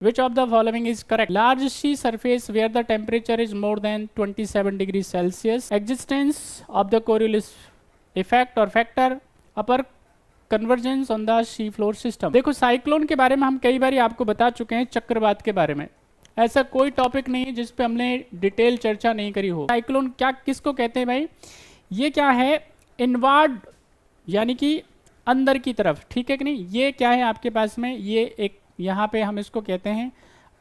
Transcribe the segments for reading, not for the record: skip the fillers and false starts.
Which of the following is correct? Large sea surface where the temperature is more than 27 degrees Celsius. Existence of the Coriolis effect or factor. Upper convergence on the sea floor system. देखो cyclone के बारे में हम कई बार आपको बता चुके हैं, चक्रवात के बारे में ऐसा कोई टॉपिक नहीं है जिस पे हमने डिटेल चर्चा नहीं करी हो। साइक्लोन क्या किसको कहते हैं भाई? ये क्या है? इनवर्ड यानी कि अंदर की तरफ, ठीक है कि नहीं। ये क्या है आपके पास में? ये एक यहाँ पे हम इसको कहते हैं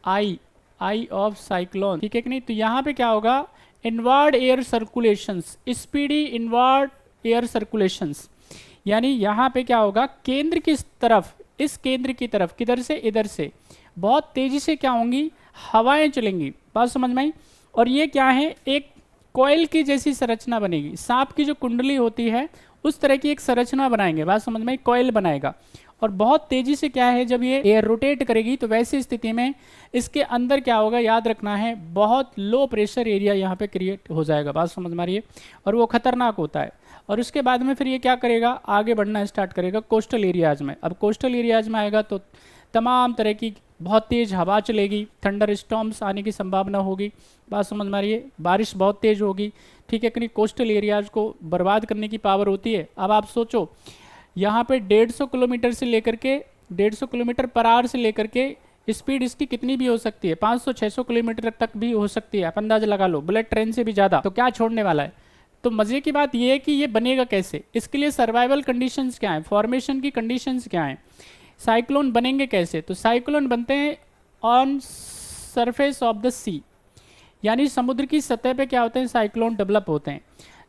आई ऑफ साइक्लोन, ठीक है कि नहीं। तो यहाँ पे क्या होगा? Inward air circulations, speedy inward air circulations, यानी यहाँ पे क्या होगा? केंद्र की तरफ, इस केंद्र की तरफ, किधर से? इधर से बहुत तेजी से क्या होंगी? हवाएं चलेंगी। बात समझ में आई? और ये क्या है? एक कोयल की जैसी संरचना बनेगी। सांप की जो कुंडली होती है उस तरह की एक संरचना बनाएंगे। बात समझ में आई? कोयल बनाएगा और बहुत तेजी से क्या है, जब ये एयर रोटेट करेगी तो वैसी स्थिति में इसके अंदर क्या होगा? याद रखना है, बहुत लो प्रेशर एरिया यहाँ पे क्रिएट हो जाएगा। बात समझ में आ रही है? और वो खतरनाक होता है। और उसके बाद में फिर ये क्या करेगा? आगे बढ़ना स्टार्ट करेगा कोस्टल एरियाज में। अब कोस्टल एरियाज में आएगा तो तमाम तरह की बहुत तेज़ हवा चलेगी, थंडर स्टॉर्म्स आने की संभावना होगी। बात समझ में आ रही है? बारिश बहुत तेज़ होगी, ठीक है कि नहीं। कोस्टल एरियाज को बर्बाद करने की पावर होती है। अब आप सोचो, यहाँ पे 150 किलोमीटर से लेकर के 150 किलोमीटर पर आवर से लेकर के स्पीड इसकी कितनी भी हो सकती है, 500-600 किलोमीटर तक भी हो सकती है। आप अंदाजा लगा लो, बुलेट ट्रेन से भी ज़्यादा। तो क्या छोड़ने वाला है? तो मज़े की बात यह है कि ये बनेगा कैसे, इसके लिए सर्वाइवल कंडीशंस क्या हैं, फॉर्मेशन की कंडीशंस क्या हैं, साइक्लोन बनेंगे कैसे? तो साइक्लोन बनते हैं ऑन सरफेस ऑफ द सी, यानी समुद्र की सतह पे क्या होते हैं? साइक्लोन डेवलप होते हैं।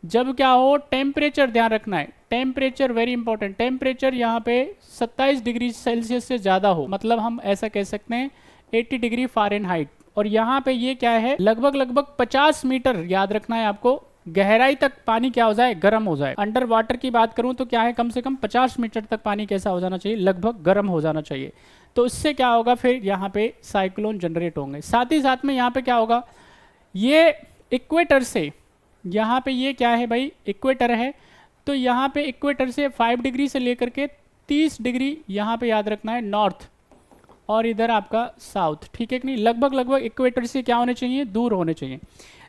जब क्या हो? टेम्परेचर ध्यान रखना है, टेम्परेचर वेरी इंपॉर्टेंट। टेम्परेचर यहाँ पे 27 डिग्री सेल्सियस से ज़्यादा हो, मतलब हम ऐसा कह सकते हैं 80 डिग्री फ़ारेनहाइट। और यहाँ पे ये क्या है? लगभग 50 मीटर, याद रखना है आपको, गहराई तक पानी क्या हो जाए? गर्म हो जाए। अंडर वाटर की बात करूं तो क्या है? कम से कम 50 मीटर तक पानी कैसा हो जाना चाहिए? लगभग गर्म हो जाना चाहिए। तो इससे क्या होगा? फिर यहाँ पे साइक्लोन जनरेट होंगे। साथ ही साथ में यहाँ पे क्या होगा? ये इक्वेटर से, यहाँ पे ये क्या है भाई? इक्वेटर है। तो यहाँ पे इक्वेटर से 5 डिग्री से लेकर के 30 डिग्री यहाँ पे याद रखना है नॉर्थ, और इधर आपका साउथ, ठीक है कि नहीं। लगभग इक्वेटर से क्या होने चाहिए? दूर होने चाहिए।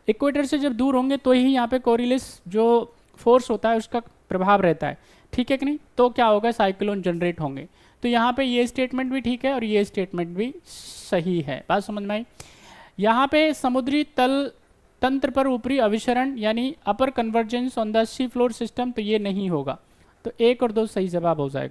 इक्वेटर से जब दूर होंगे तो ही यहाँ पे कोरिलिस जो फोर्स होता है उसका प्रभाव रहता है, ठीक है कि नहीं। तो क्या होगा? साइक्लोन जनरेट होंगे। तो यहाँ पे ये स्टेटमेंट भी ठीक है और ये स्टेटमेंट भी सही है। बात समझ में आई? यहाँ पे समुद्री तल तंत्र पर ऊपरी अभिसरण यानी upper convergence on the sea floor system, तो ये नहीं होगा। तो 1 और 2 सही जवाब हो जाएगा।